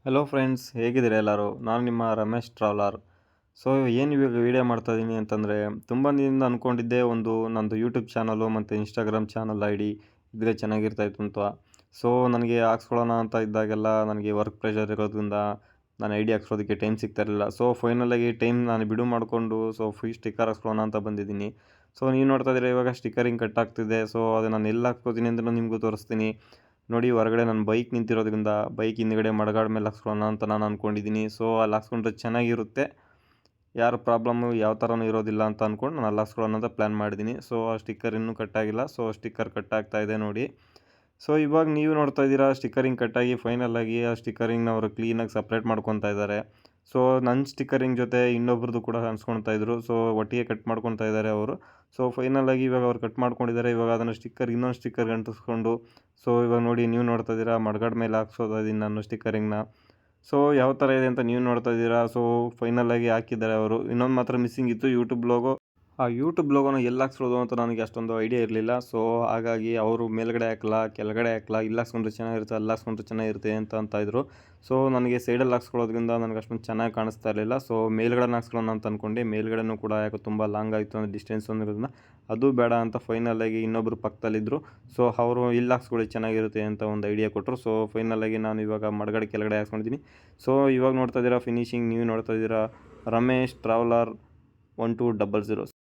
Hello friends, ಹೇಗಿದ್ದೀರಾ ಎಲ್ಲರೂ? ನಾನು ನಿಮ್ಮ ರಮೇಶ್ ಟ್ರಾವ್ಲರ್. ಸೊ ಏನು ಇವಾಗ ವೀಡಿಯೋ ಮಾಡ್ತಾಯಿದ್ದೀನಿ ಅಂತಂದರೆ, ತುಂಬ ದಿನದಿಂದ ಅಂದ್ಕೊಂಡಿದ್ದೆ ಒಂದು ನಂದು ಯೂಟ್ಯೂಬ್ ಚಾನಲು ಮತ್ತು ಇನ್ಸ್ಟಾಗ್ರಾಮ್ ಚಾನಲ್ ಐ ಡಿ ಇದ್ದರೆ ಚೆನ್ನಾಗಿರ್ತಾಯಿತ್ತು ಅಂತ. ಸೊ ನನಗೆ ಹಾಕ್ಸ್ಕೊಳ್ಳೋಣ ಅಂತ ಇದ್ದಾಗೆಲ್ಲ ನನಗೆ ವರ್ಕ್ ಪ್ರೆಷರ್ ಇರೋದ್ರಿಂದ ನಾನು ಐ ಡಿ ಹಾಕ್ಸೋದಕ್ಕೆ ಟೈಮ್ ಸಿಗ್ತಾಯಿರಲಿಲ್ಲ. ಸೊ ಫೈನಲಾಗಿ ಟೈಮ್ ನಾನು ಬಿಡು ಮಾಡಿಕೊಂಡು ಸ್ಟಿಕ್ಕರ್ ಹಾಕ್ಸ್ಕೊಳ್ಳೋಣ ಅಂತ ಬಂದಿದ್ದೀನಿ. ಸೊ ನೀವು ನೋಡ್ತಾ ಇದ್ದೀರಾ ಇವಾಗ ಸ್ಟಿಕ್ಕರಿಂಗ್ ಕಟ್ ಆಗ್ತಿದೆ. ಸೊ ಅದು ನಾನು ಎಲ್ಲಿ ಹಾಕ್ಕೋತೀನಿ ಅಂತಲೂ ನಿಮಗೂ ತೋರಿಸ್ತೀನಿ. ನೋಡಿ, ಹೊರಗಡೆ ನನ್ನ ಬೈಕ್ ನಿಂತಿರೋದ್ರಿಂದ ಬೈಕ್ ಹಿಂದ್ಗಡೆ ಮಡಗಾಡ ಮೇಲೆ ಹಾಕ್ಸ್ಕೊಳ್ಳೋಣ ಅಂತ ನಾನು ಅಂದ್ಕೊಂಡಿದ್ದೀನಿ. ಸೊ ಅಲ್ಲಿ ಹಾಕ್ಸ್ಕೊಂಡ್ರೆ ಚೆನ್ನಾಗಿರುತ್ತೆ, ಯಾರು ಪ್ರಾಬ್ಲಮ್ಮು ಯಾವ ಥರನೂ ಇರೋದಿಲ್ಲ ಅಂತ ಅಂದ್ಕೊಂಡು ನಾನು ಅಲ್ಲಿ ಹಾಕ್ಸ್ಕೊಳ್ಳೋಣ ಅಂತ ಪ್ಲ್ಯಾನ್ ಮಾಡಿದ್ದೀನಿ. ಸೊ ಆ ಸ್ಟಿಕ್ಕರ್ ಇನ್ನೂ ಕಟ್ಟಾಗಿಲ್ಲ. ಸೊ ಸ್ಟಿಕ್ಕರ್ ಕಟ್ಟಾಗ್ತಾ ಇದೆ ನೋಡಿ. ಸೊ ಇವಾಗ ನೀವು ನೋಡ್ತಾ ಇದ್ದೀರಾ ಸ್ಟಿಕ್ಕರಿಂಗ್ ಕಟ್ಟಾಗಿ ಫೈನಲಾಗಿ ಆ ಸ್ಟಿಕ್ಕರಿಂಗ್ನ ಅವರು ಕ್ಲೀನಾಗಿ ಸಪ್ರೇಟ್ ಮಾಡ್ಕೊತಾ ಇದ್ದಾರೆ. ಸೊ ನನ್ನ ಸ್ಟಿಕ್ಕರಿಂಗ್ ಜೊತೆ ಇನ್ನೊಬ್ರದ್ದು ಕೂಡ ಅನ್ಸ್ಕೊಳ್ತಾ ಇದ್ರು. ಸೊ ಒಟ್ಟಿಗೆ ಕಟ್ ಮಾಡ್ಕೊತಾ ಇದ್ದಾರೆ ಅವರು. ಸೊ ಫೈನಲಾಗಿ ಇವಾಗ ಅವ್ರು ಕಟ್ ಮಾಡ್ಕೊಂಡಿದ್ದಾರೆ. ಇವಾಗ ಅದನ್ನು ಇನ್ನೊಂದು ಸ್ಟಿಕ್ಕರ್ಗೆ ಅಂಟಿಸ್ಕೊಂಡು, ಸೊ ಇವಾಗ ನೋಡಿ, ನೀವು ನೋಡ್ತಾ ಇದ್ದೀರಾ ಮಡ್ಗಾಡ ಮೇಲೆ ಹಾಕ್ಸೋತಾ ಇದ್ದೀನಿ ನಾನು ಸ್ಟಿಕ್ಕರಿಂಗ್ನ. ಸೊ ಯಾವ ಥರ ಇದೆ ಅಂತ ನೀವು ನೋಡ್ತಾ ಇದ್ದೀರಾ. ಸೊ ಫೈನಲಾಗಿ ಹಾಕಿದ್ದಾರೆ ಅವರು. ಇನ್ನೊಂದು ಮಾತ್ರ ಮಿಸ್ಸಿಂಗ್ ಇತ್ತು, ಯೂಟ್ಯೂಬ್ ಲೋಗೋ. ಆ ಯೂಟ್ಯೂಬ್ ಲೋಗೋನ ಎಲ್ಲಿ ಹಾಕ್ಸೋದು ಅಂತ ನನಗೆ ಅಷ್ಟೊಂದು ಐಡಿಯಾ ಇರಲಿಲ್ಲ. ಸೊ ಹಾಗಾಗಿ ಅವರು ಮೇಲ್ಗಡೆ ಹಾಕಲ್ಲ, ಕೆಳಗಡೆ ಹಾಕಲ್ಲ, ಇಲ್ಲಿ ಹಾಕ್ಸ್ಕೊಂಡ್ರೆ ಚೆನ್ನಾಗಿರುತ್ತೆ, ಅಲ್ಲಿ ಹಾಕ್ಸ್ಕೊಂಡ್ರೆ ಚೆನ್ನಾಗಿರುತ್ತೆ ಅಂತ ಇದ್ರು. ಸೊ ನನಗೆ ಸೈಡಲ್ಲಿ ಹಾಕ್ಸ್ಕೊಳ್ಳೋದ್ರಿಂದ ನನಗೆ ಅಷ್ಟೊಂದು ಚೆನ್ನಾಗಿ ಕಾಣಿಸ್ತಾ ಇರಲಿಲ್ಲ. ಸೊ ಮೇಲ್ಗಡೆ ಹಾಕ್ಸ್ಕೊಳ್ಳೋಣ ಅಂತ ಅಂದ್ಕೊಂಡೆ. ಮೇಲ್ಗಡೆನೂ ಕೂಡ ಯಾಕೋ ತುಂಬ ಲಾಂಗ್ ಆಯಿತು ಅಂದರೆ ಡಿಸ್ಟೆನ್ಸ್ ಒಂದಿರೋದ್ರಿಂದ ಅದು ಬೇಡ ಅಂತ ಫೈನಲಾಗಿ ಇನ್ನೊಬ್ಬರು ಪಕ್ಕದಲ್ಲಿದ್ದರು. ಸೊ ಅವರು ಇಲ್ಲಿ ಹಾಕ್ಸ್ಕೊಳ್ಳಿ ಚೆನ್ನಾಗಿರುತ್ತೆ ಅಂತ ಒಂದು ಐಡಿಯಾ ಕೊಟ್ಟರು. ಸೊ ಫೈನಲಾಗಿ ನಾನು ಇವಾಗ ಮಡಗಡೆ ಕೆಳಗಡೆ ಹಾಕ್ಸ್ಕೊಂಡಿದ್ದೀನಿ. ಸೊ ಇವಾಗ ನೋಡ್ತಾ ಇದ್ದೀರಾ ಫಿನಿಶಿಂಗ್, ನೀವು ನೋಡ್ತಾ ಇದ್ದೀರಾ ರಮೇಶ್ ಟ್ರಾವ್ಲರ್ 1200.